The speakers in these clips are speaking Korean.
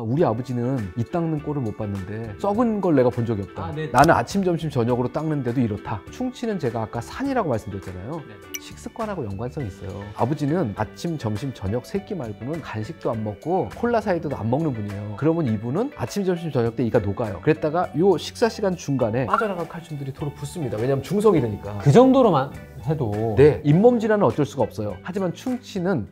우리 아버지는 이 닦는 꼴을 못 봤는데 썩은 걸 내가 본 적이 없다. 네. 나는 아침, 점심, 저녁으로 닦는데도 이렇다. 충치는 제가 아까 산이라고 말씀드렸잖아요. 네. 식습관하고 연관성이 있어요. 아버지는 아침, 점심, 저녁 세 끼 말고는 간식도 안 먹고 콜라 사이드도 안 먹는 분이에요. 그러면 이분은 아침, 점심, 저녁 때 이가 녹아요. 그랬다가 요 식사 시간 중간에 빠져나간 칼슘들이 토로 붙습니다. 왜냐면 중성이니까. 그 정도로만 해도 네, 잇몸 질환은 어쩔 수가 없어요. 하지만 충치는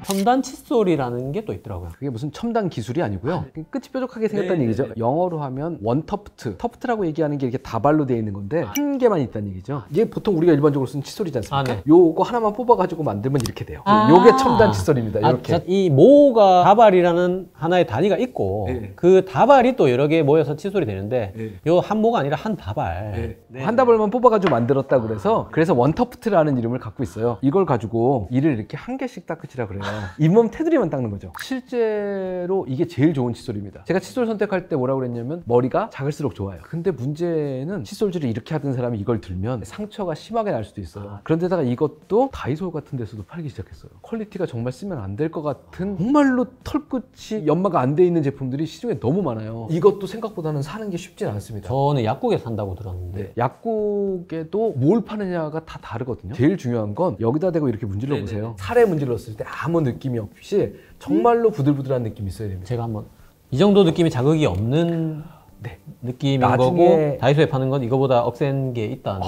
첨단 칫솔이라는 게 또 있더라고요. 그게 무슨 첨단 기술이 아니고요. 끝이 뾰족하게 생겼다는 네, 얘기죠. 네. 영어로 하면 원터프트. 터프트라고 얘기하는 게 이렇게 다발로 되어 있는 건데 한 개만 있다는 얘기죠. 이게 보통 우리가 일반적으로 쓰는 칫솔이지 않습니까? 네. 요거 하나만 뽑아가지고 만들면 이렇게 돼요. 요게 첨단 칫솔입니다. 이렇게. 이 모가 다발이라는 하나의 단위가 있고 네. 그 다발이 또 여러 개 모여서 칫솔이 되는데 네. 요 한 모가 아니라 한 다발. 한 다발만 뽑아가지고 만들었다 그래서 원터프트라는 이름을 갖고 있어요. 이걸 가지고 이를 이렇게 한 개씩 닦으시라 그래요. 잇몸 테두리만 닦는 거죠. 실제로 이게 제일 좋은 칫솔입니다. 제가 칫솔 선택할 때 뭐라고 그랬냐면 머리가 작을수록 좋아요. 근데 문제는 칫솔질을 이렇게 하던 사람이 이걸 들면 상처가 심하게 날 수도 있어요. 그런데다가 이것도 다이소 같은 데서도 팔기 시작했어요. 퀄리티가 정말 쓰면 안 될 것 같은 정말로 털끝이 연마가 안 돼 있는 제품들이 시중에 너무 많아요. 이것도 생각보다는 사는 게 쉽진 않습니다. 저는 약국에서 산다고 들었는데 네. 약국에도 뭘 파느냐가 다 다르거든요. 제일 중요한 건 여기다 대고 이렇게 문질러 보세요. 살에 문질렀을 때 아무 느낌이 없이 정말로 부들부들한 느낌이 있어야 됩니다. 제가 한번 이 정도 느낌이 자극이 없는 느낌인 나중에 거고 다이소에 파는 건 이거보다 억센 게 있다는.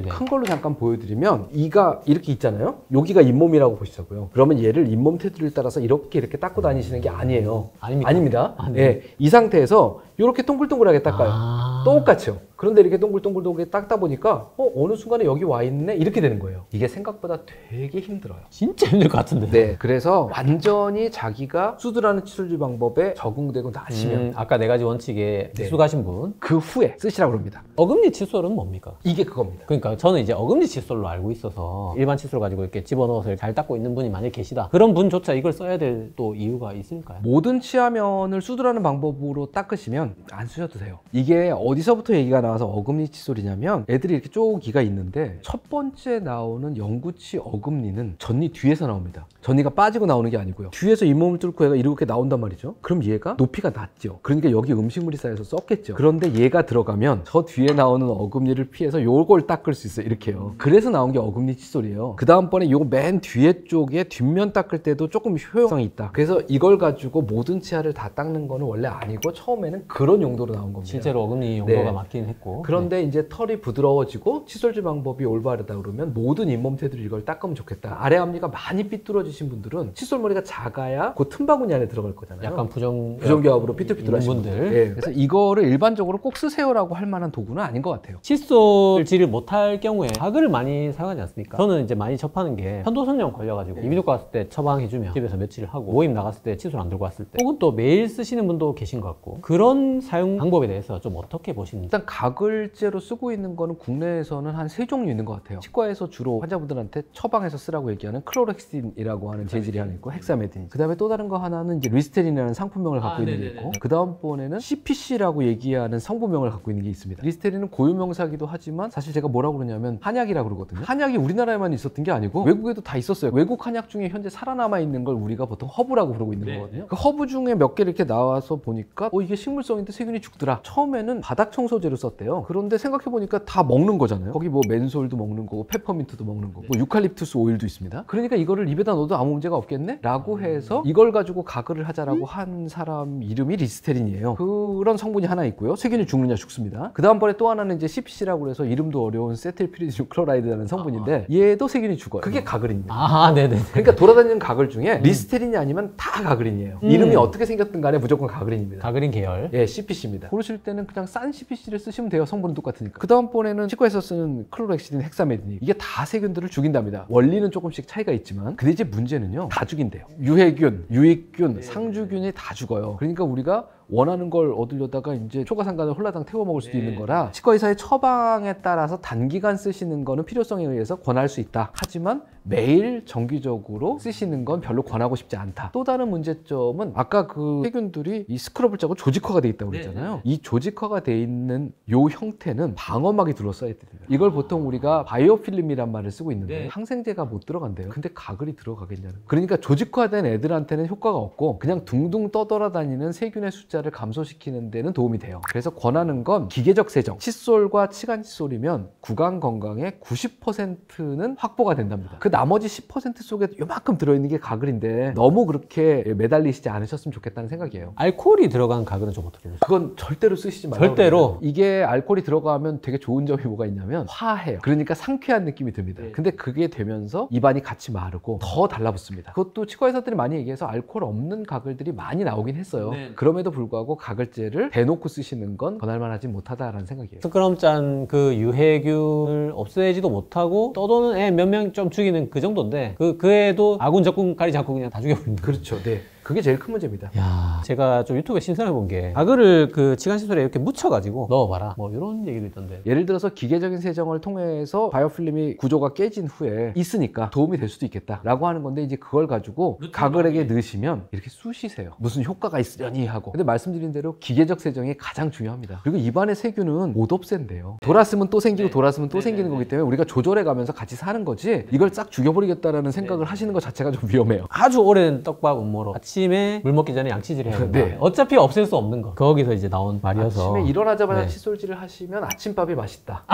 큰 걸로 잠깐 보여드리면 이가 이렇게 있잖아요. 여기가 잇몸이라고 보시자고요. 그러면 얘를 잇몸 테두리를 따라서 이렇게 닦고 다니시는 게 아니에요. 아닙니까? 네. 네. 이 상태에서 이렇게 동글동글하게 닦아요. 똑같이요. 그런데 이렇게 동글동글동글 닦다 보니까 어느 순간에 여기 와 있네 이렇게 되는 거예요. 이게 생각보다 되게 힘들어요. 진짜 힘들 것 같은데. 네, 그래서 완전히 자기가 수두라는 칫솔질 방법에 적응되고 나시면 아까 네 가지 원칙에 익숙하신 분 그 후에 쓰시라고 합니다. 어금니 칫솔은 뭡니까? 이게 그겁니다. 그러니까 저는 이제 어금니 칫솔로 알고 있어서 일반 칫솔 가지고 이렇게 집어넣어서 잘 닦고 있는 분이 만약에 계시다 그런 분조차 이걸 써야 될 또 이유가 있을까요? 모든 치아면을 수두라는 방법으로 닦으시면 안 쓰셔도 돼요. 이게 어디서부터 얘기가 나와서 어금니 칫솔이냐면 애들이 이렇게 쪼기가 있는데 첫 번째 나오는 영구치 어금니는 전니 뒤에서 나옵니다. 전니가 빠지고 나오는 게 아니고요. 뒤에서 잇몸을 뚫고 얘가 이렇게 나온단 말이죠. 그럼 얘가 높이가 낮죠. 그러니까 여기 음식물이 쌓여서 썩겠죠. 그런데 얘가 들어가면 저 뒤에 나오는 어금니를 피해서 요걸 닦을 수 있어요. 이렇게요. 그래서 나온 게 어금니 칫솔이에요. 그 다음번에 요거 맨 뒤에 쪽에 뒷면 닦을 때도 조금 효용성이 있다. 그래서 이걸 가지고 모든 치아를 다 닦는 거는 원래 아니고 처음에는 그런 용도로 나온 겁니다. 실제로 어금니 용도가 맞긴 했고. 그런데 이제 털이 부드러워지고 칫솔질 방법이 올바르다 그러면 모든 잇몸 테두리 이걸 닦으면 좋겠다. 아래 앞니가 많이 삐뚤어지신 분들은 칫솔머리가 작아야 그 틈바구니 안에 들어갈 거잖아요. 약간 부정교합으로 삐뚤삐뚤하신 분들. 네. 그래서 이거를 일반적으로 꼭 쓰세요라고 할 만한 도구는 아닌 것 같아요. 칫솔질을 못할 경우에 가글을 많이 사용하지 않습니까? 저는 이제 많이 접하는 게 편도선염 걸려가지고 이비인후과 갔을 때 처방해주면 집에서 며칠 하고 모임 나갔을 때 칫솔 안 들고 왔을 때 혹은 또 매일 쓰시는 분도 계신 것 같고 그런 사용 방법에 대해서 좀 어떻게 보시는지. 일단 가글제로 쓰고 있는 거는 국내에서는 한 3종류 있는 것 같아요. 치과에서 주로 환자분들한테 처방해서 쓰라고 얘기하는 클로렉신이라고 하는 재질이 하나 있고 헥사메딘. 그 다음에 또 다른 거 하나는 이제 리스테린이라는 상품명을 갖고 있는 게 있고 그 다음번에는 CPC라고 얘기하는 성분명을 갖고 있는 게 있습니다. 리스테린은 고유명사기도 하지만 사실 제가 뭐라고 그러냐면 한약이라고 그러거든요. 한약이 우리나라에만 있었던 게 아니고 외국에도 다 있었어요. 외국 한약 중에 현재 살아남아 있는 걸 우리가 보통 허브라고 부르고 있는 거거든요. 그 허브 중에 몇 개 이렇게 나와서 보니까 이게 식물성인데 세균이 죽더라. 처음에는 바닥 청소제로 썼대요. 그런데 생각해보니까 다 먹는 거잖아요. 거기 뭐 맨솔도 먹는 거고 페퍼민트도 먹는 거고 뭐 유칼립투스 오일도 있습니다. 그러니까 이거를 입에다 넣어도 아무 문제가 없겠네? 라고 해서 이걸 가지고 가글을 하자라고 한 사람 이름이 리스테린이에요. 그런 성분이 하나 있고요. 세균이 죽느냐 죽습니다. 그 다음번에 또 하나는 이제 CPC라고 해서 이름도 어려운 세틸피리디움 클로라이드라는 성분인데 얘도 세균이 죽어요. 그게 가글입니다. 네네. 그러니까 돌아다니는 가글 중에 리스테린이 아니면 다 가글인이에요. 이름이 어떻게 생겼든 간에 무조건 가글인입니다. 가글인 계열. 예, CPC입니다. 고르실 때는 그냥 싼 CPC를 쓰시면 돼요. 성분은 똑같으니까. 그 다음번에는 치과에서 쓰는 클로렉시딘, 헥사메딘 이게 다 세균들을 죽인답니다. 원리는 조금씩 차이가 있지만 근데 이제 문제는요. 다 죽인대요. 유해균, 유익균, 상주균이 다 죽어요. 그러니까 우리가 원하는 걸 얻으려다가 이제 초가상간을 홀라당 태워 먹을 수도 있는 거라 치과 의사의 처방에 따라서 단기간 쓰시는 거는 필요성에 의해서 권할 수 있다. 하지만 매일 정기적으로 쓰시는 건 별로 권하고 싶지 않다. 또 다른 문제점은 아까 그 세균들이 이 스크럽을 짜고 조직화가 돼 있다고 그랬잖아요. 이 조직화가 돼 있는 요 형태는 방어막이 둘러싸여 됩니다. 이걸 보통 우리가 바이오필름이란 말을 쓰고 있는데 항생제가 못 들어간대요. 근데 가글이 들어가겠냐는. 그러니까 조직화된 애들한테는 효과가 없고 그냥 둥둥 떠돌아다니는 세균의 숫자를 감소시키는 데는 도움이 돼요. 그래서 권하는 건 기계적 세정. 칫솔과 치간 칫솔이면 구강 건강의 90%는 확보가 된답니다. 그 나머지 10% 속에 요만큼 들어있는 게 가글인데 너무 그렇게 매달리시지 않으셨으면 좋겠다는 생각이에요. 알코올이 들어간 가글은 좀 어떻게 보세요? 그건 절대로 쓰시지 말라고. 절대로? 이게 알코올이 들어가면 되게 좋은 점이 뭐가 있냐면 화해요. 그러니까 상쾌한 느낌이 듭니다. 근데 그게 되면서 입안이 같이 마르고 더 달라붙습니다. 그것도 치과 의사들이 많이 얘기해서 알코올 없는 가글들이 많이 나오긴 했어요. 그럼에도 불구하고 가글제를 대놓고 쓰시는 건 권할만하지 못하다라는 생각이에요. 스크럼 짠 그 유해균을 없애지도 못하고 떠도는 애 몇 명 좀 죽이는 그 정도인데 그 애도 아군 적군 가리 잡고 그냥 다 죽여버린다. 그렇죠. 네. 그게 제일 큰 문제입니다. 야, 제가 좀 유튜브에 신선해 본 게 가글을 그 치간 칫솔에 이렇게 묻혀가지고 넣어봐라 뭐 이런 얘기도 있던데. 예를 들어서 기계적인 세정을 통해서 바이오필름이 구조가 깨진 후에 있으니까 도움이 될 수도 있겠다라고 하는 건데 이제 그걸 가지고 가글에게 넣으시면 이렇게 쑤시세요. 무슨 효과가 있으려니 하고. 근데 말씀드린 대로 기계적 세정이 가장 중요합니다. 그리고 입안의 세균은 못 없앤대요. 돌았으면 또 생기고 돌았으면 또 생기는 거기 때문에 우리가 조절해 가면서 같이 사는 거지 이걸 싹 죽여버리겠다라는 생각을 하시는 것 자체가 좀 위험해요. 아주 오랜 떡밥 음모로 아침에 물 먹기 전에 양치질을 해야 된다. 네. 어차피 없앨 수 없는 거. 거기서 이제 나온 말이어서. 아침에 일어나자마자 네. 칫솔질을 하시면 아침밥이 맛있다.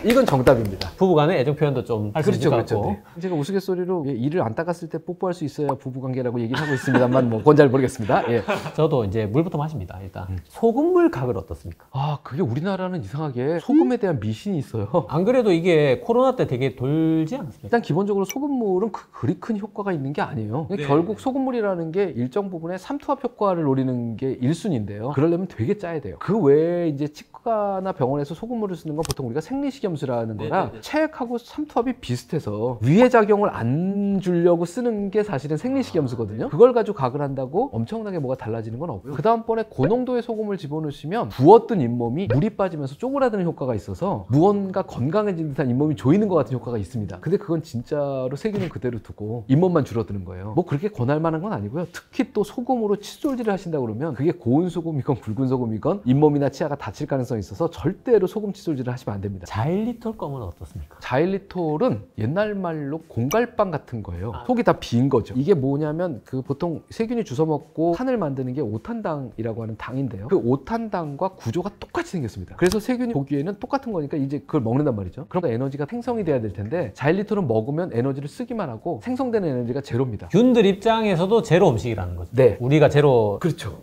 이건 정답입니다. 부부간의 애정 표현도 좀 할 수 있을 것 같고. 네. 제가 우스갯소리로 이를 안 닦았을 때 뽀뽀할 수 있어야 부부관계라고 얘기를 하고 있습니다만 뭐 그건 잘 모르겠습니다. 예. 저도 이제 물부터 마십니다. 일단 소금물 가글 어떻습니까? 아 그게 우리나라는 이상하게 소금에 대한 미신이 있어요. 안 그래도 이게 코로나 때 되게 돌지 않았습니까? 일단 기본적으로 소금물은 그리 큰 효과가 있는 게 아니에요. 결국 소금물이라는 게 일정 부분의 삼투압 효과를 노리는 게 1순위인데요. 그러려면 되게 짜야 돼요. 그 외에 이제 치과나 병원에서 소금물을 쓰는 건 보통 우리가 생리식염수라는 거라 체액하고 삼투압이 비슷해서 위해 작용을 안 주려고 쓰는 게 사실은 생리식염수거든요. 그걸 가지고 가글 한다고 엄청나게 뭐가 달라지는 건 없고요. 그 다음번에 고농도의 소금을 집어넣으시면 부었던 잇몸이 물이 빠지면서 쪼그라드는 효과가 있어서 무언가 건강해진 듯한 잇몸이 조이는 것 같은 효과가 있습니다. 근데 그건 진짜로 세균은 그대로 두고 잇몸만 줄어드는 거예요. 뭐 그렇게 권할 만한 건 아니고요. 특히 또 소금으로 칫솔질을 하신다 그러면 그게 고운 소금이건 굵은 소금이건 잇몸이나 치아가 다칠 가능성이 있어서 절대로 소금 칫솔질을 하시면 안 됩니다. 자일리톨 껌은 어떻습니까? 자일리톨은 옛날 말로 공갈빵 같은 거예요. 속이 다 빈 거죠. 이게 뭐냐면 그 보통 세균이 주워 먹고 탄을 만드는 게 오탄당이라고 하는 당인데요. 그 오탄당과 구조가 똑같이 생겼습니다. 그래서 세균이 보기에는 똑같은 거니까 이제 그걸 먹는단 말이죠. 그럼 에너지가 생성이 돼야 될 텐데 자일리톨은 먹으면 에너지를 쓰기만 하고 생성되는 에너지가 제로입니다. 균들 입장에서도 제로 음식이라는 거죠. 네. 우리가 제로. 그렇죠.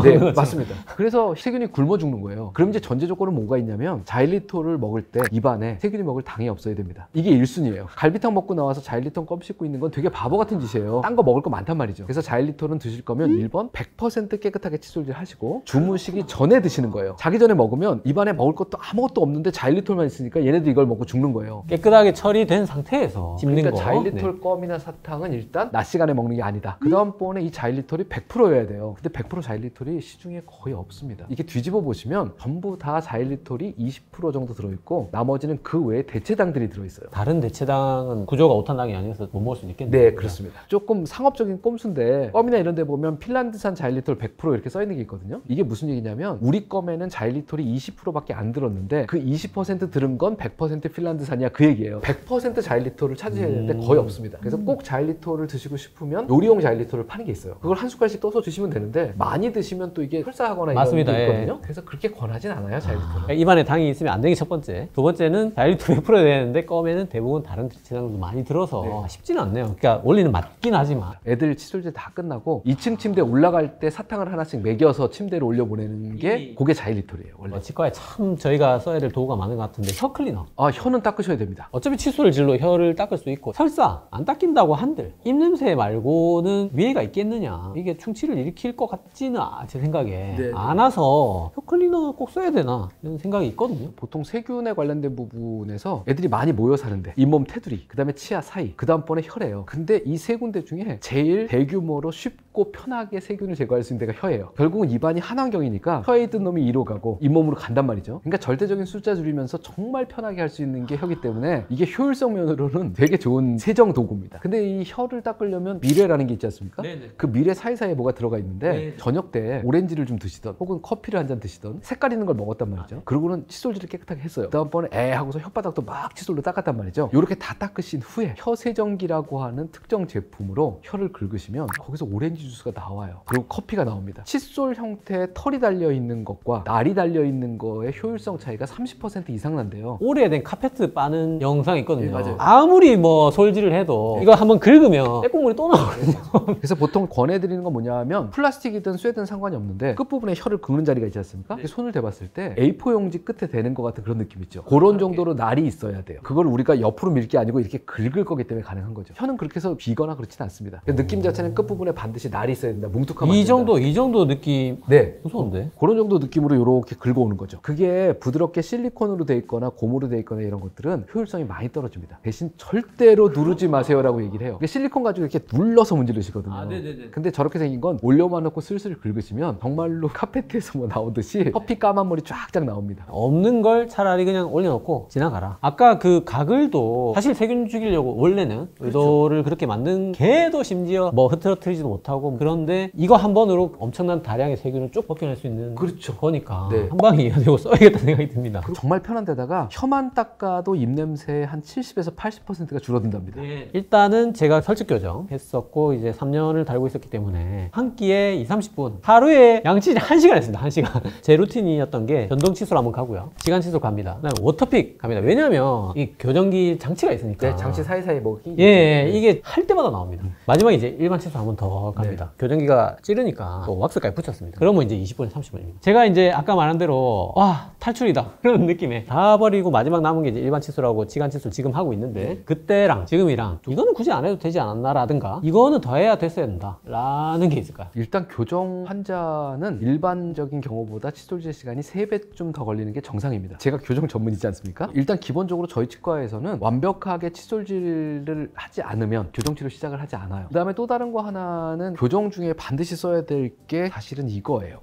네, 맞습니다. 그래서 세균이 굶어 죽는 거예요. 그럼 이제 전제 조건은 뭐가 있냐면 자일리톨을 먹을 때 입안에 세균이 먹을 당이 없어야 됩니다. 이게 1순위예요. 갈비탕 먹고 나와서 자일리톨 껌 씹고 있는 건 되게 바보 같은 짓이에요. 딴 거 먹을 거 많단 말이죠. 그래서 자일리톨은 드실 거면 1번 100% 깨끗하게 칫솔질 하시고 주무시기 전에 드시는 거예요. 자기 전에 먹으면 입안에 먹을 것도 아무것도 없는데 자일리톨만 있으니까 얘네도 이걸 먹고 죽는 거예요. 깨끗하게 처리된 상태에서 씹는 그러니까 거. 자일리톨 껌이나 사탕은 일단 낮 시간에 먹는 게 아니다. 그 다음번에 이 자일리톨이 100%여야 돼요. 근데 100% 자일리톨이 시중에 거의 없습니다. 이게 뒤집어 보시면 전부 다 자일리톨이 20% 정도 들어있고 나머지는 그 외에 대체당들이 들어있어요. 다른 대체당은 구조가 오탄당이 아니어서 못 먹을 수 있겠네요. 네, 그렇습니다. 조금 상업적인 꼼수인데 껌이나 이런 데 보면 핀란드산 자일리톨 100% 이렇게 써 있는 게 있거든요. 이게 무슨 얘기냐면 우리 껌에는 자일리톨이 20%밖에 안 들었는데 그 20% 들은 건 100% 핀란드산이야 그 얘기예요. 100% 자일리톨을 찾으셔야 되는데 거의 없습니다. 그래서 꼭 자일리톨을 드시고 싶으면 요리용 자일리톨을 파는 게 있어요. 그걸 한 숟갈씩 떠서 드시면 되는데 많이 드시면 또 이게 설사하거나 맞습니다. 이런 게 있거든요. 그래서 그렇게 권하진 않아요, 자일리톨은. 입안에 당이 있으면 안 되는 게 첫 번째. 두 번째는 자일리톨 100%야 되는데 껌에는 대부분 다른 대체당도 많이 들어서 쉽지는 않네요. 그러니까 원리는 맞긴 하지만. 애들 칫솔질 다 끝나고 2층 침대 올라갈 때 사탕을 하나씩 먹여서 침대로 올려보내는 게 그게 자일리톨이에요, 원래. 치과에 참 저희가 써야 될 도구가 많은 것 같은데 혀 클리너. 아, 혀는 닦으셔야 됩니다. 어차피 칫솔질로 혀를 닦을 수 있고 설사 안 닦인다고 한들 입냄새 말고는 위해가 있겠느냐. 이게 충치를 일으킬 것 같지는 제 생각에 않아서 혀 클리너 꼭 써야 되나 이런 생각이 있거든요. 보통 세균에 관련된 부분에서 애들이 많이 모여 사는데 잇몸 테두리, 그 다음에 치아 사이, 그 다음번에 혀래요. 근데 이 세 군데 중에 제일 대규모로 쉽게 쉽고 편하게 세균을 제거할 수 있는 데가 혀예요. 결국은 입안이 한 환경이니까 혀에 있던 놈이 이로 가고 잇몸으로 간단 말이죠. 그러니까 절대적인 숫자 줄이면서 정말 편하게 할 수 있는 게 혀기 때문에 이게 효율성 면으로는 되게 좋은 세정 도구입니다. 근데 이 혀를 닦으려면 미레라는 게 있지 않습니까? 네네. 그 미레 사이사이에 뭐가 들어가 있는데 네네. 저녁 때 오렌지를 좀 드시던 혹은 커피를 한 잔 드시던 색깔 있는 걸 먹었단 말이죠. 그러고는 칫솔질을 깨끗하게 했어요. 다음번에 하고서 혓바닥도 막 칫솔로 닦았단 말이죠. 이렇게 다 닦으신 후에 혀 세정기라고 하는 특정 제품으로 혀를 긁으시면 거기서 오렌지 주스가 나와요. 그리고 커피가 나옵니다. 칫솔 형태의 털이 달려 있는 것과 날이 달려 있는 거의 효율성 차이가 30% 이상 난대요. 오래된 카페트 빠는 영상이 있거든요. 네, 맞아요. 아무리 뭐 솔질을 해도 이거 한번 긁으면 때국물이 또 나오거든요. 그래서 보통 권해드리는 건 뭐냐 하면 플라스틱이든 쇠든 상관이 없는데 끝부분에 혀를 긁는 자리가 있지 않습니까? 손을 대봤을 때 A4 용지 끝에 대는 것 같은 그런 느낌 있죠. 그런 정도로 날이 있어야 돼요. 그걸 우리가 옆으로 밀 게 아니고 이렇게 긁을 거기 때문에 가능한 거죠. 혀는 그렇게 해서 비거나 그렇진 않습니다. 느낌 자체는 끝부분에 반드시 날이 있어야 된다. 뭉툭하면 이 정도 느낌. 네. 무서운데? 그런 정도 느낌으로 이렇게 긁어오는 거죠. 그게 부드럽게 실리콘으로 돼 있거나 고무로 돼 있거나 이런 것들은 효율성이 많이 떨어집니다. 대신 절대로 누르지 마세요라고 얘기를 해요. 실리콘 가지고 이렇게 눌러서 문지르시거든요. 네네네. 근데 저렇게 생긴 건 올려만 놓고 슬슬 긁으시면 정말로 카페트에서 뭐 나오듯이 커피 까만 물이 쫙쫙 나옵니다. 없는 걸 차라리 그냥 올려놓고 지나가라. 아까 그 가글도 사실 세균 죽이려고 원래는 의도를 그렇게 만든 개도 심지어 뭐 흐트러뜨리지도 못하고 그런데 이거 한 번으로 엄청난 다량의 세균을 쭉 벗겨낼 수 있는 그렇죠. 거니까 네. 한 방에 이어내고 써야겠다는 생각이 듭니다. 정말 편한 데다가 혀만 닦아도 입냄새 한 70에서 80%가 줄어든답니다. 일단은 제가 설치 교정 했었고 이제 3년을 달고 있었기 때문에 한 끼에 20-30분 하루에 양치질 1시간 했습니다. 1시간. 제 루틴이었던 게 전동 칫솔 한번 가고요. 시간 칫솔 갑니다. 그다음에 워터픽 갑니다. 왜냐면 이 교정기 장치가 있으니까. 네, 장치 사이사이 먹기. 예, 이게 할 때마다 나옵니다. 마지막에 이제 일반 칫솔 한번 더 갑니다. 교정기가 찌르니까 또 왁스까지 붙였습니다. 그러면 이제 20분에 30분입니다. 제가 이제 아까 말한 대로 와 탈출이다 그런 느낌에 다 버리고 마지막 남은 게 이제 일반 칫솔하고 지간 칫솔 지금 하고 있는데 그때랑 지금이랑 이거는 굳이 안 해도 되지 않았나라든가 이거는 더 해야 됐어야 된다 라는 게 있을까요? 일단 교정 환자는 일반적인 경우보다 칫솔질 시간이 3배쯤 더 걸리는 게 정상입니다. 제가 교정 전문이지 않습니까? 일단 기본적으로 저희 치과에서는 완벽하게 칫솔질을 하지 않으면 교정치료 시작을 하지 않아요. 그 다음에 또 다른 거 하나는 교정 중에 반드시 써야 될 게 사실은 이거예요.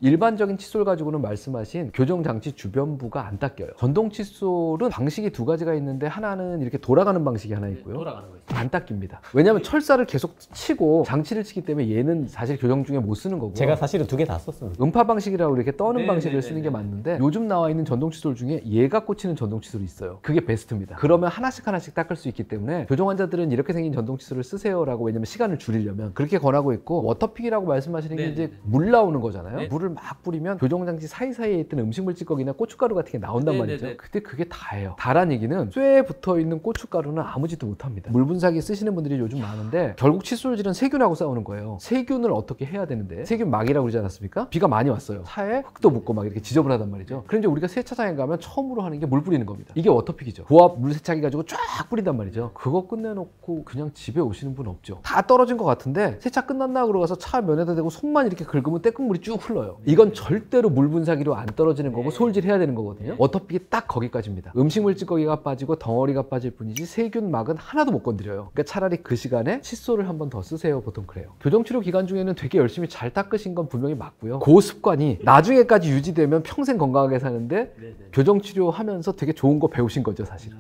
일반적인 칫솔 가지고는 말씀하신 교정 장치 주변부가 안 닦여요. 전동 칫솔은 방식이 두 가지가 있는데 하나는 이렇게 돌아가는 방식이 하나 있고요. 돌아가는 거 있어요. 안 닦입니다. 왜냐하면 철사를 계속 치고 장치를 치기 때문에 얘는 사실 교정 중에 못 쓰는 거고요. 제가 사실은 2개 다 썼습니다. 음파 방식이라고 이렇게 떠는 네, 방식을 네, 쓰는 네, 게 네. 맞는데 요즘 나와 있는 전동 칫솔 중에 얘가 꽂히는 전동 칫솔이 있어요. 그게 베스트입니다. 그러면 하나씩 닦을 수 있기 때문에 교정 환자들은 이렇게 생긴 전동 칫솔을 쓰세요라고 왜냐면 시간을 줄이려면 그렇게 권하고 있고 워터픽이라고 말씀하시는 게 네, 이제 네. 물 나오는 거잖아요. 네. 물을 막 뿌리면 교정 장치 사이사이에 있던 음식물 찌꺼기나 고춧가루 같은 게 나온단 네, 말이죠. 네, 네. 근데 그게 다예요. 다란 얘기는 쇠에 붙어 있는 고춧가루는 아무 짓도 못 합니다. 물 분사기 쓰시는 분들이 요즘 많은데 결국 칫솔질은 세균하고 싸우는 거예요. 세균을 어떻게 해야 되는데 세균 막이라고 그러지 않았습니까? 비가 많이 왔어요. 차에 흙도 묻고 막 이렇게 지저분하단 말이죠. 그럼 이제 우리가 세차장에 가면 처음으로 하는 게 물 뿌리는 겁니다. 이게 워터픽이죠. 고압 물 세차기 가지고 쫙 뿌린단 말이죠. 그거 끝내놓고 그냥 집에 오시는 분 없죠. 다 떨어진 것 같은데 세차 끝났나 그러고 가서 차 면에다 대고 손만 이렇게 긁으면 때국물이 쭉 흘러요. 이건 절대로 물 분사기로 안 떨어지는 거고 솔질해야 되는 거거든요. 워터픽이 딱 거기까지입니다. 음식물 찌꺼기가 빠지고 덩어리가 빠질 뿐이지 세균 막은 하나도 못 건드려요. 그러니까 차라리 그 시간에 칫솔을 한 번 더 쓰세요. 보통 그래요. 교정치료 기간 중에는 되게 열심히 잘 닦으신 건 분명히 맞고요. 그 습관이 나중에까지 유지되면 평생 건강하게 사는데 교정치료 하면서 되게 좋은 거 배우신 거죠, 사실은.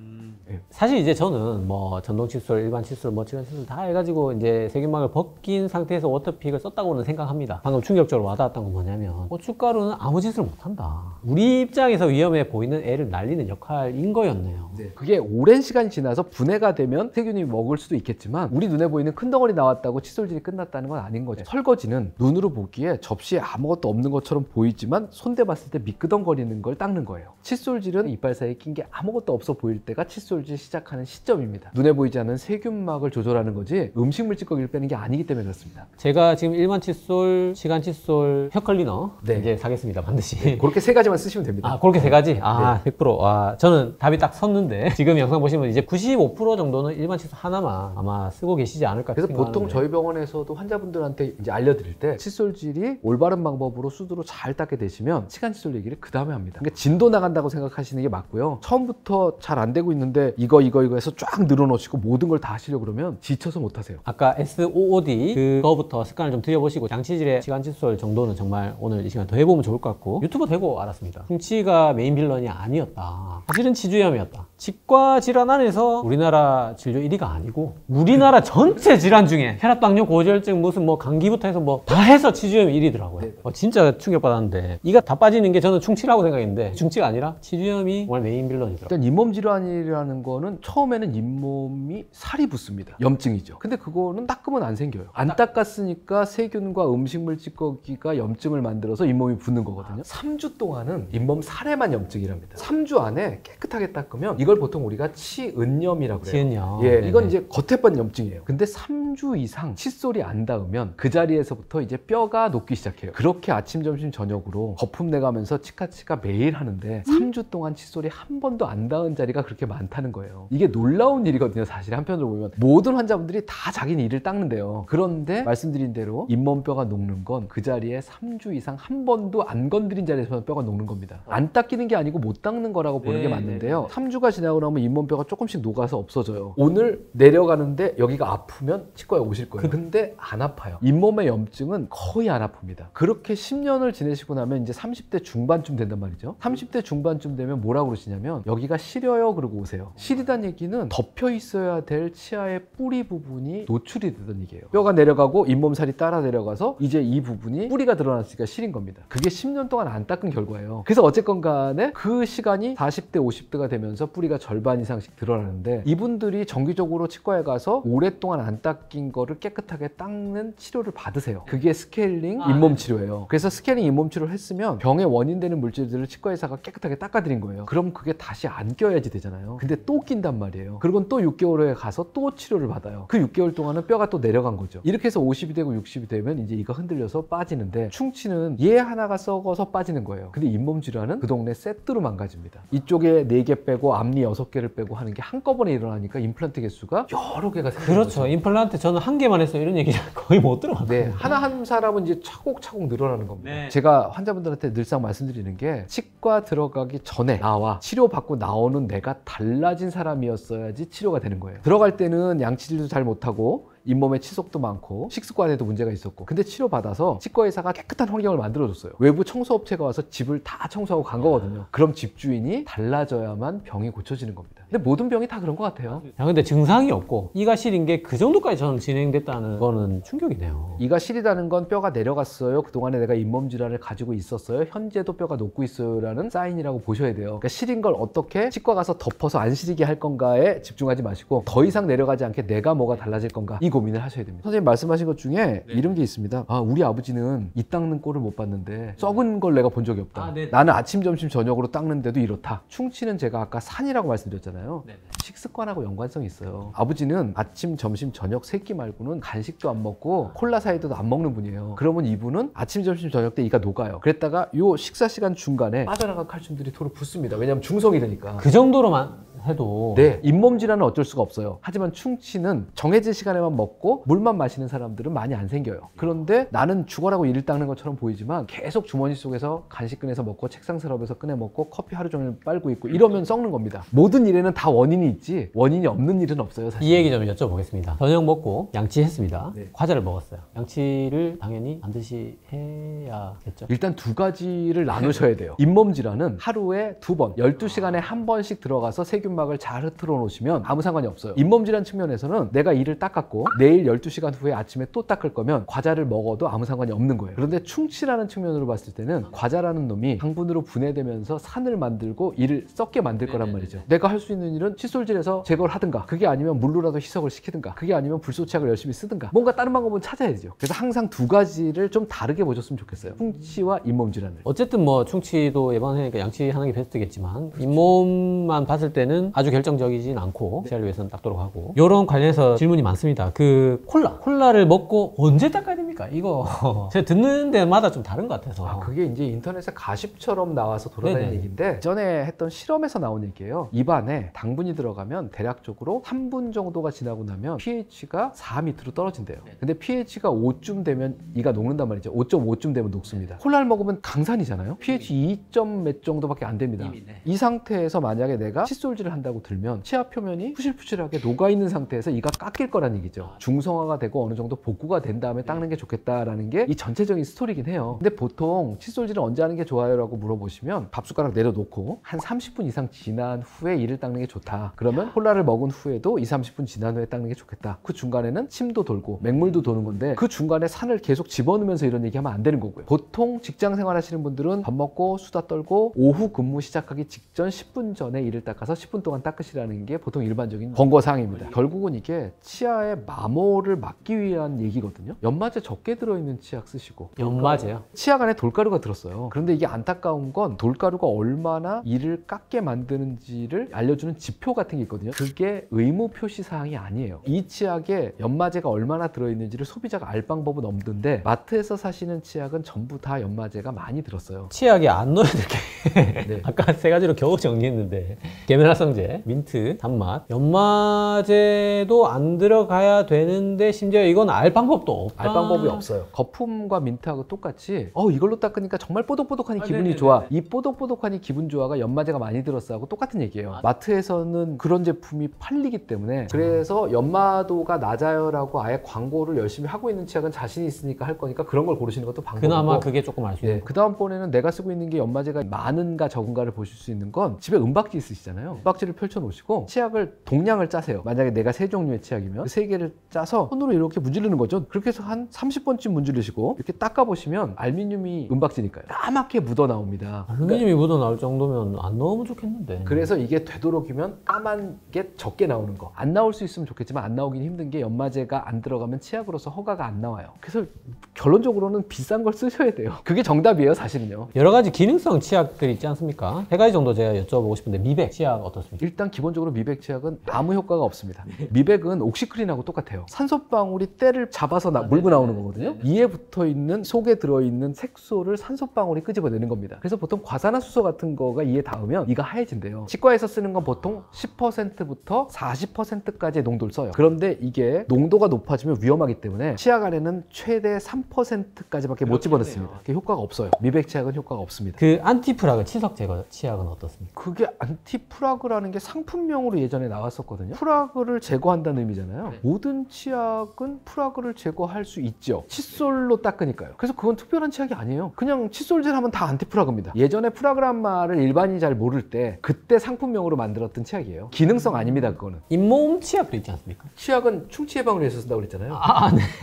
사실 이제 저는 뭐 전동 칫솔, 일반 칫솔, 뭐 지간 칫솔 다 해가지고 이제 세균막을 벗긴 상태에서 워터픽을 썼다고는 생각합니다. 방금 충격적으로 와닿았던 건 뭐냐면 고춧가루는 아무 짓을 못한다. 우리 입장에서 위험해 보이는 애를 날리는 역할인 거였네요. 그게 오랜 시간이 지나서 분해가 되면 세균이 먹을 수도 있겠지만 우리 눈에 보이는 큰 덩어리 나왔다고 칫솔질이 끝났다는 건 아닌 거죠. 설거지는 눈으로 보기에 접시에 아무것도 없는 것처럼 보이지만 손대봤을 때 미끄덩거리는 걸 닦는 거예요. 칫솔질은 이빨 사이에 낀 게 아무것도 없어 보일 때가 칫솔질 시작하는 시점입니다. 눈에 보이지 않는 세균막을 조절하는 거지 음식물 찌꺼기를 빼는 게 아니기 때문에 그렇습니다. 제가 지금 일반 칫솔, 시간 칫솔, 혀 클리너 네. 이제 사겠습니다. 반드시. 그렇게 세 가지만 쓰시면 됩니다. 아, 그렇게 세 가지? 아, 100%. 아, 저는 답이 딱 섰는데 지금 영상 보시면 이제 95% 정도는 일반 칫솔 하나만 아마 쓰고 계시지 않을까 그래서 생각하는데. 보통 저희 병원에서도 환자분들한테 이제 알려드릴 때 칫솔질이 올바른 방법으로 수두로 잘 닦게 되시면 시간 칫솔 얘기를 그 다음에 합니다. 그러니까 진도 나간다고 생각하시는 게 맞고요. 처음부터 잘 안 되고 있는데 하루에 이거 해서 쫙 늘어놓으시고 모든 걸 다 하시려고 그러면 지쳐서 못 하세요. 아까 SOOD 그거부터 습관을 좀 들여보시고 양치질의 시간 칫솔 정도는 정말 오늘 이 시간 더 해보면 좋을 것 같고 유튜브 되고 알았습니다. 충치가 메인 빌런이 아니었다. 사실은 치주염이었다. 치과 질환 안에서 우리나라 진료 1위가 아니고 우리나라 전체 질환 중에 혈압당뇨 고지혈증 무슨 뭐 감기부터 해서 뭐 다 해서 치주염이 1위더라고요. 진짜 충격받았는데 이가 다 빠지는 게 저는 충치라고 생각했는데 충치가 아니라 치주염이 정말 메인 빌런이더라고요. 일단 잇몸 질환이라는 거는 처음에는 잇몸이 살이 붙습니다. 염증이죠. 근데 그거는 닦으면 안 생겨요. 안 닦았으니까 세균과 음식물 찌꺼기가 염증을 만들어서 잇몸이 붓는 거거든요. 3주 동안은 잇몸 살에만 염증이랍니다. 3주 안에 깨끗하게 닦으면 이걸 보통 우리가 치은염이라고 그래요. 치은염. 예, 네네. 이건 이제 겉에 번 염증이에요. 근데 3주 이상 칫솔이 안 닿으면 그 자리에서부터 이제 뼈가 녹기 시작해요. 그렇게 아침, 점심, 저녁으로 거품 내가면서 치카치카 매일 하는데 3주 동안 칫솔이 한 번도 안 닿은 자리가 그렇게 많다는 거예요. 이게 놀라운 일이거든요. 사실 한편으로 보면 모든 환자분들이 다 자기는 이를 닦는데요. 그런데 말씀드린 대로 잇몸뼈가 녹는 건 그 자리에 3주 이상 한 번도 안 건드린 자리에서 뼈가 녹는 겁니다. 안 닦이는 게 아니고 못 닦는 거라고 보는 게 맞는데요. 3주가 지나고 나면 잇몸뼈가 조금씩 녹아서 없어져요. 오늘 내려가는데 여기가 아프면 치과에 오실 거예요. 근데 안 아파요. 잇몸의 염증은 거의 안 아픕니다. 그렇게 10년을 지내시고 나면 이제 30대 중반쯤 된단 말이죠. 30대 중반쯤 되면 뭐라고 그러시냐면 여기가 시려요 그러고 오세요. 시리단 얘기는 덮여 있어야 될 치아의 뿌리 부분이 노출이 되던 얘기예요. 뼈가 내려가고 잇몸살이 따라 내려가서 이제 이 부분이 뿌리가 드러났으니까 시린 겁니다. 그게 10년 동안 안 닦은 결과예요. 그래서 어쨌건 간에 그 시간이 40대 50대가 되면서 뿌리가 절반 이상씩 드러나는데 이분들이 정기적으로 치과에 가서 오랫동안 안 닦인 거를 깨끗하게 닦는 치료를 받으세요. 그게 스케일링 잇몸 치료예요. 그래서 스케일링 잇몸 치료를 했으면 병의 원인 되는 물질들을 치과 의사가 깨끗하게 닦아드린 거예요. 그럼 그게 다시 안 껴야지 되잖아요. 근데 또 낀단 말이에요. 그리고 또 6개월 후에 가서 또 치료를 받아요. 그 6개월 동안은 뼈가 또 내려간 거죠. 이렇게 해서 50이 되고 60이 되면 이제 이가 흔들려서 빠지는데 충치는 얘 하나가 썩어서 빠지는 거예요. 근데 잇몸 질환은 그 동네 세트로 망가집니다. 이쪽에 4개 빼고 앞니 6개를 빼고 하는 게 한꺼번에 일어나니까 임플란트 개수가 여러 개가 생기는 그렇죠. 거죠. 임플란트 저는 한 개만 해서 이런 얘기 거의 못 들어봤거든요. 네, 하나 한 사람은 이제 차곡차곡 늘어나는 겁니다. 네. 제가 환자분들한테 늘상 말씀드리는 게 치과 들어가기 전에 나와 치료받고 나오는 내가 달라진 사람이었어야지 치료가 되는 거예요. 들어갈 때는 양치질도 잘 못하고 잇몸에 치석도 많고 식습관에도 문제가 있었고 근데 치료받아서 치과 의사가 깨끗한 환경을 만들어줬어요. 외부 청소업체가 와서 집을 다 청소하고 간 거거든요. 그럼 집주인이 달라져야만 병이 고쳐지는 겁니다. 근데 모든 병이 다 그런 것 같아요. 야, 근데 증상이 없고 이가 시린 게 그 정도까지 저는 진행됐다는 거는 충격이네요. 이가 시리다는 건 뼈가 내려갔어요. 그동안에 내가 잇몸 질환을 가지고 있었어요. 현재도 뼈가 녹고 있어요. 라는 사인이라고 보셔야 돼요. 그러니까 시린 걸 어떻게 치과 가서 덮어서 안 시리게 할 건가에 집중하지 마시고 더 이상 내려가지 않게 내가 뭐가 달라질 건가 이 고민을 하셔야 됩니다. 선생님 말씀하신 것 중에 이런 게 있습니다. 아, 우리 아버지는 이 닦는 꼴을 못 봤는데 썩은 걸 내가 본 적이 없다. 나는 아침, 점심, 저녁으로 닦는데도 이렇다. 충치는 제가 아까 산이라고 말씀드렸잖아요. 식습관하고 연관성이 있어요. 아버지는 아침, 점심, 저녁 3끼 말고는 간식도 안 먹고 콜라 사이드도 안 먹는 분이에요. 그러면 이분은 아침, 점심, 저녁 때 이가 녹아요. 그랬다가 요 식사 시간 중간에 빠져나간 칼슘들이 도로 붙습니다. 왜냐하면 중성이 되니까. 그 정도로만 해도 네, 잇몸 질환은 어쩔 수가 없어요. 하지만 충치는 정해진 시간에만 먹고 물만 마시는 사람들은 많이 안 생겨요. 그런데 나는 죽어라고 이를 닦는 것처럼 보이지만 계속 주머니 속에서 간식 꺼내서 먹고 책상 서랍에서 꺼내 먹고 커피 하루 종일 빨고 있고 이러면 썩는 겁니다. 모든 일에는 다 원인이 있지 원인이 없는 일은 없어요. 사실. 이 얘기 좀 여쭤보겠습니다. 저녁 먹고 양치했습니다. 네. 과자를 먹었어요. 양치를 당연히 반드시 해야겠죠. 일단 2가지를 나누셔야 돼요. 잇몸 질환은 하루에 2번, 12시간에 한 번씩 들어가서 세균막을 잘 흐트러 놓으시면 아무 상관이 없어요. 잇몸 질환 측면에서는 내가 이를 닦았고 내일 12시간 후에 아침에 또 닦을 거면 과자를 먹어도 아무 상관이 없는 거예요. 그런데 충치라는 측면으로 봤을 때는 과자라는 놈이 당분으로 분해되면서 산을 만들고 이를 썩게 만들 거란 말이죠. 내가 할 수 있는 일은 칫솔질해서 제거를 하든가 그게 아니면 물로라도 희석을 시키든가 그게 아니면 불소치약을 열심히 쓰든가 뭔가 다른 방법은 찾아야죠. 그래서 항상 2가지를 좀 다르게 보셨으면 좋겠어요. 충치와 잇몸 질환을. 어쨌든 뭐 충치도 예방하니까 양치하는 게 베스트겠지만 잇몸만 봤을 때는 아주 결정적이진 않고 치아를 위해서는 닦도록 하고 이런 관련해서 질문이 많습니다. 그 콜라를 먹고 언제 닦아야 됩니까? 이거 제가 듣는 데마다 좀 다른 것 같아서. 그게 이제 인터넷에 가십처럼 나와서 돌아다니는 네네. 얘기인데 전에 했던 실험에서 나온 얘기예요. 입안에 당분이 들어가면 대략적으로 3분 정도가 지나고 나면 pH가 4 밑으로 떨어진대요. 근데 pH가 5쯤 되면 이가 녹는단 말이죠. 5.5쯤 되면 녹습니다. 콜라를 먹으면 강산이잖아요. pH 2점 몇 정도밖에 안 됩니다. 이 상태에서 만약에 내가 칫솔질을 치질을 한다고 들면 치아 표면이 푸실푸실하게 녹아있는 상태에서 이가 깎일 거란 얘기죠. 중성화가 되고 어느 정도 복구가 된 다음에 닦는 게 좋겠다라는 게 이 전체적인 스토리긴 해요. 근데 보통 칫솔질을 언제 하는 게 좋아요? 라고 물어보시면 밥숟가락 내려놓고 한 30분 이상 지난 후에 이를 닦는 게 좋다. 그러면 콜라를 먹은 후에도 20-30분 지난 후에 닦는 게 좋겠다. 그 중간에는 침도 돌고 맹물도 도는 건데 그 중간에 산을 계속 집어넣으면서 이런 얘기하면 안 되는 거고요. 보통 직장 생활 하시는 분들은 밥 먹고 수다 떨고 오후 근무 시작하기 직전 10분 전에 이를 닦아서 10분 동안 닦으시라는 게 보통 일반적인 권고사항입니다. 결국은 이게 치아의 마모를 막기 위한 얘기거든요. 연마제 적게 들어있는 치약 쓰시고. 연마제요? 치약 안에 돌가루가 들었어요. 그런데 이게 안타까운 건 돌가루가 얼마나 이를 깎게 만드는지를 알려주는 지표 같은 게 있거든요. 그게 의무 표시 사항이 아니에요. 이 치약에 연마제가 얼마나 들어있는지를 소비자가 알 방법은 없는데 마트에서 사시는 치약은 전부 다 연마제가 많이 들었어요. 치약에 안 넣어야 될 게 네. 아까 세 가지로 겨우 정리했는데 계면활성제, 민트, 단맛, 연마제도 안 들어가야 되는데 심지어 이건 알 방법도 없다. 알 방법이 없어요. 거품과 민트하고 똑같이 이걸로 닦으니까 정말 뽀독뽀독하니 기분이 네네네. 좋아. 이 뽀독뽀독하니 기분 좋아가 연마제가 많이 들었어 하고 똑같은 얘기예요. 마트에서는 그런 제품이 팔리기 때문에 그래서 연마도가 낮아요 라고 아예 광고를 열심히 하고 있는 치약은 자신이 있으니까 할 거니까 그런 걸 고르시는 것도 방법이고 그나마 그게 조금 알 수 있는 그 다음번에는 내가 쓰고 있는 게 연마제가 많은가 적은가를 보실 수 있는 건 집에 은박지 있으시잖아요. 은박지를 펼쳐 놓으시고 치약을 동량을 짜세요. 만약에 내가 3종류의 치약이면 그 3개를 짜서 손으로 이렇게 문지르는 거죠. 그렇게 해서 한 30번쯤 문지르시고 이렇게 닦아보시면 알루미늄이 은박지니까요. 까맣게 묻어 나옵니다. 알루미늄이 묻어 나올 정도면 안 넣으면 좋겠는데. 그래서 이게 되도록이면 까만 게 적게 나오는 거. 안 나올 수 있으면 좋겠지만 안 나오긴 힘든 게 연마제가 안 들어가면 치약으로서 허가가 안 나와요. 그래서 결론적으로는 비싼 걸 쓰셔야 돼요. 그게 정답이에요, 사실은요. 여러 가지 기능성 치약들이 있지 않습니까? 3가지 정도 제가 여쭤보고 싶은데 미백 치약 어떻습니까? 일단 기본적으로 미백 치약은 아무 효과가 없습니다. 미백은 옥시크린하고 똑같아요. 산소방울이 때를 잡아서 물고 나오는 거거든요. 이에 붙어있는 속에 들어있는 색소를 산소방울이 끄집어내는 겁니다. 그래서 보통 과산화수소 같은 거가 이에 닿으면 이가 하얘진대요. 치과에서 쓰는 건 보통 10%부터 40%까지의 농도를 써요. 그런데 이게 농도가 높아지면 위험하기 때문에 치약 안에는 최대 3%까지밖에 못 집어넣습니다. 그게 효과가 없어요. 미백 치약은 효과가 없습니다. 그 안티프라그 치석 제거 치약은 어떻습니까? 그게 안티프라그라는 게 상품명으로 예전에 나왔었거든요. 프라그를 제거한다는 의미잖아요. 모든 치약은 프라그를 제거할 수 있죠. 칫솔로 닦으니까요. 그래서 그건 특별한 치약이 아니에요. 그냥 칫솔질 하면 다 안티프라그입니다. 예전에 프라그란 말을 일반인이 잘 모를 때 그때 상품명으로 만들었던 치약이에요. 기능성 아닙니다, 그거는. 잇몸 치약도 있지 않습니까? 치약은 충치 예방을 위해서 쓴다고 그랬잖아요.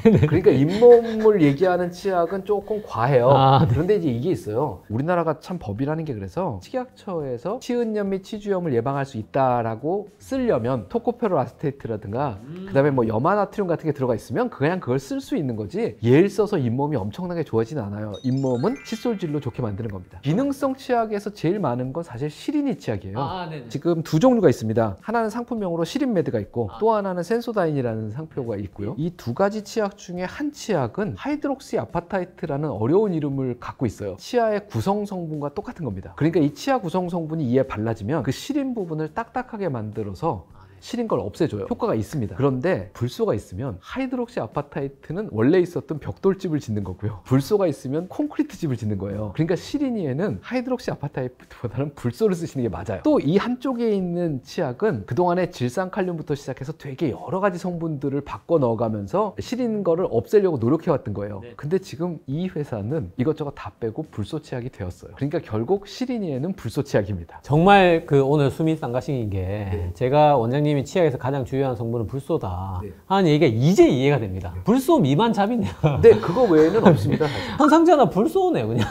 네. 그러니까 잇몸을 얘기하는 치약은 조금 과해요. 네. 그런데 이제 이게 있어요. 우리나라가 참 법이라는 게 그래서 식약처에서 치은염 및 치주염을 예방할 수 있다라고 쓰려면 토코페롤 아세테이트라든가 그다음에 뭐 염화나트륨 같은 게 들어가 있으면 그냥 그걸 쓸 수 있는 거지 얘를 써서 잇몸이 엄청나게 좋아지진 않아요. 잇몸은 칫솔질로 좋게 만드는 겁니다. 기능성 치약에서 제일 많은 건 사실 시리니 치약이에요. 지금 2종류가 있습니다. 하나는 상품명으로 시린메드가 있고 또 하나는 센소다인이라는 상표가 있고요. 이 2가지 치약 중에 한 치약은 하이드록시 아파타이트라는 어려운 이름을 갖고 있어요. 치아의 구성 성분과 똑같은 겁니다. 그러니까 이 치아 구성 성분이 이에 발라지면 그 시린 부분을 딱딱하게 만들어서 시린 걸 없애줘요. 효과가 있습니다. 그런데 불소가 있으면 하이드록시 아파타이트는 원래 있었던 벽돌집을 짓는 거고요. 불소가 있으면 콘크리트 집을 짓는 거예요. 그러니까 시리니에는 하이드록시 아파타이트보다는 불소를 쓰시는 게 맞아요. 또 이 한쪽에 있는 치약은 그동안에 질산칼륨부터 시작해서 되게 여러 가지 성분들을 바꿔 넣어가면서 시린 거를 없애려고 노력해왔던 거예요. 근데 지금 이 회사는 이것저것 다 빼고 불소 치약이 되었어요. 그러니까 결국 시리니에는 불소 치약입니다. 정말 그 오늘 수미 쌍가싱인 게 제가 원장님이 치약에서 가장 중요한 성분은 불소다 하는 얘기가 이제 이해가 됩니다. 불소 미만 잡이네요. 네, 그거 외에는 없습니다, 사실. 항상제나 불소네요, 그냥.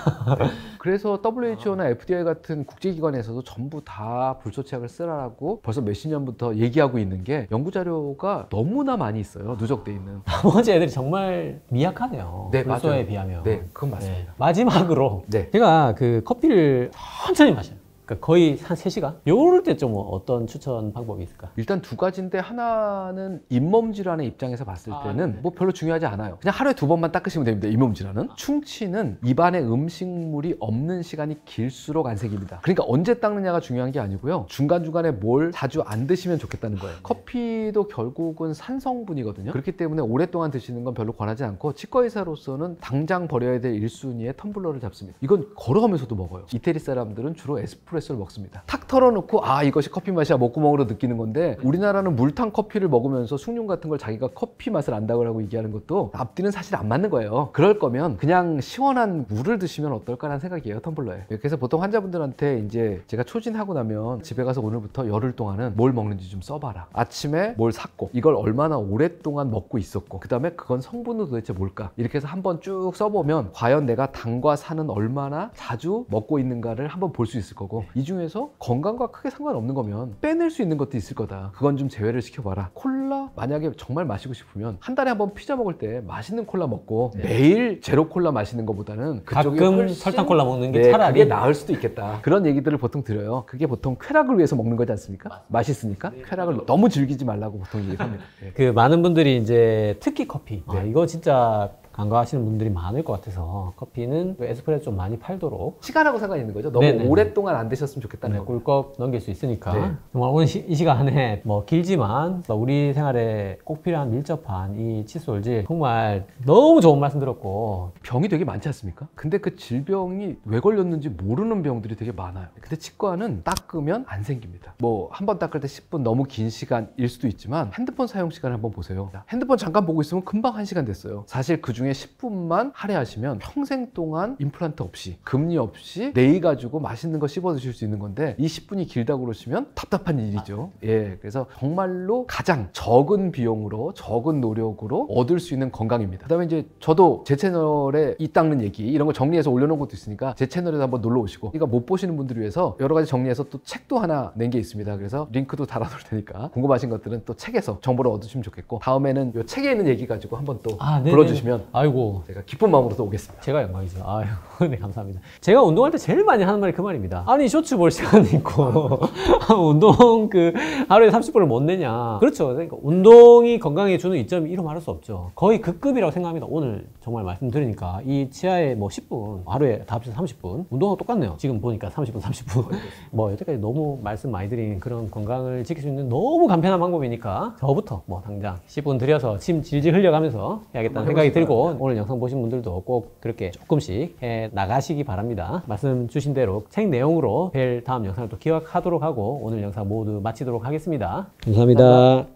그래서 WHO나 FDA 같은 국제기관에서도 전부 다 불소 치약을 쓰라고 벌써 몇십 년부터 얘기하고 있는 게 연구 자료가 너무나 많이 있어요. 누적돼 있는. 나머지 애들이 정말 미약하네요. 네, 불소에 맞아요. 비하면. 네, 그건 맞습니다. 네. 마지막으로 네. 제가 그 커피를 천천히 마셔요. 그러니까 거의 한 3시간? 요럴 때 좀 어떤 추천 방법이 있을까? 일단 2가지인데 하나는 잇몸 질환의 입장에서 봤을 때는 뭐 별로 중요하지 않아요. 그냥 하루에 2번만 닦으시면 됩니다. 잇몸 질환은. 충치는 입안에 음식물이 없는 시간이 길수록 안 생깁니다. 그러니까 언제 닦느냐가 중요한 게 아니고요. 중간중간에 뭘 자주 안 드시면 좋겠다는 거예요. 커피도 결국은 산성분이거든요. 그렇기 때문에 오랫동안 드시는 건 별로 권하지 않고 치과의사로서는 당장 버려야 될 1순위의 텀블러를 잡습니다. 이건 걸어가면서도 먹어요. 이태리 사람들은 주로 에스프레소 에스프레소를 먹습니다. 탁 털어놓고 아 이것이 커피 맛이야 목구멍으로 느끼는 건데 우리나라는 물탄 커피를 먹으면서 숭늉 같은 걸 자기가 커피 맛을 안다고 하고 얘기하는 것도 앞뒤는 사실 안 맞는 거예요. 그럴 거면 그냥 시원한 물을 드시면 어떨까라는 생각이에요. 텀블러에. 그래서 보통 환자분들한테 이제 제가 초진하고 나면 집에 가서 오늘부터 열흘 동안은 뭘 먹는지 좀 써봐라. 아침에 뭘 샀고 이걸 얼마나 오랫동안 먹고 있었고 그 다음에 그건 성분은 도대체 뭘까 이렇게 해서 한번 쭉 써보면 과연 내가 당과 산은 얼마나 자주 먹고 있는가를 한번 볼 수 있을 거고 이 중에서 건강과 크게 상관없는 거면 빼낼 수 있는 것도 있을 거다. 그건 좀 제외를 시켜봐라. 콜라 만약에 정말 마시고 싶으면 한 달에 한 번 피자 먹을 때 맛있는 콜라 먹고 매일 제로 콜라 마시는 것보다는 그쪽이 가끔 훨씬 설탕 콜라 먹는 게 네, 차라리 그게 나을 수도 있겠다. 그런 얘기들을 보통 드려요. 그게 보통 쾌락을 위해서 먹는 거지 않습니까? 맛있으니까 쾌락을 너무 즐기지 말라고 보통 얘기합니다. 네. 그 많은 분들이 이제 특히 커피 이거 진짜 간과하시는 분들이 많을 것 같아서 커피는 에스프레소 좀 많이 팔도록 시간하고 상관이 있는 거죠. 너무 네네네. 오랫동안 안 드셨으면 좋겠다는 거고. 꿀꺽 넘길 수 있으니까 네. 정말 오늘 이 시간에 뭐 길지만 우리 생활에 꼭 필요한 밀접한 이 칫솔질 정말 너무 좋은 말씀 들었고 병이 되게 많지 않습니까? 근데 그 질병이 왜 걸렸는지 모르는 병들이 되게 많아요. 근데 치과는 닦으면 안 생깁니다. 뭐 한 번 닦을 때 10분 너무 긴 시간일 수도 있지만 핸드폰 사용 시간을 한번 보세요. 핸드폰 잠깐 보고 있으면 금방 1시간 됐어요. 사실 그 중에 10분만 할애하시면 평생 동안 임플란트 없이 금리 없이 네이 가지고 맛있는 거 씹어 드실 수 있는 건데 이 10분이 길다고 그러시면 답답한 일이죠. 예, 그래서 정말로 가장 적은 비용으로 적은 노력으로 얻을 수 있는 건강입니다. 그다음에 이제 저도 제 채널에 이 닦는 얘기 이런 거 정리해서 올려놓은 것도 있으니까 제 채널에도 한번 놀러 오시고 그러니까 못 보시는 분들을 위해서 여러 가지 정리해서 또 책도 하나 낸 게 있습니다. 그래서 링크도 달아놓을 테니까 궁금하신 것들은 또 책에서 정보를 얻으시면 좋겠고 다음에는 이 책에 있는 얘기 가지고 한번 또 불러주시면 아이고 제가 기쁜 마음으로 또 오겠습니다. 제가 영광이죠. 아유, 네, 감사합니다. 제가 운동할 때 제일 많이 하는 말이 그 말입니다. 아니, 쇼츠 볼 시간이 있고, 운동 하루에 30분을 못 내냐. 그렇죠. 그러니까 운동이 건강에 주는 이점이 이루 말할 수 없죠. 거의 그 급이라고 생각합니다. 오늘 정말 말씀드리니까. 이 치아에 뭐 10분, 하루에 다 합쳐서 30분. 운동하고 똑같네요. 지금 보니까 30분, 30분. 뭐, 여태까지 너무 말씀 많이 드린 그런 건강을 지킬 수 있는 너무 간편한 방법이니까 저부터 뭐 당장 10분 들여서 침 질질 흘려가면서 해야겠다는 생각이 들고 오늘 영상 보신 분들도 꼭 그렇게 조금씩 해 나가시기 바랍니다. 말씀 주신 대로 책 내용으로 뵐 다음 영상을 또 기억하도록 하고 오늘 영상 모두 마치도록 하겠습니다. 감사합니다.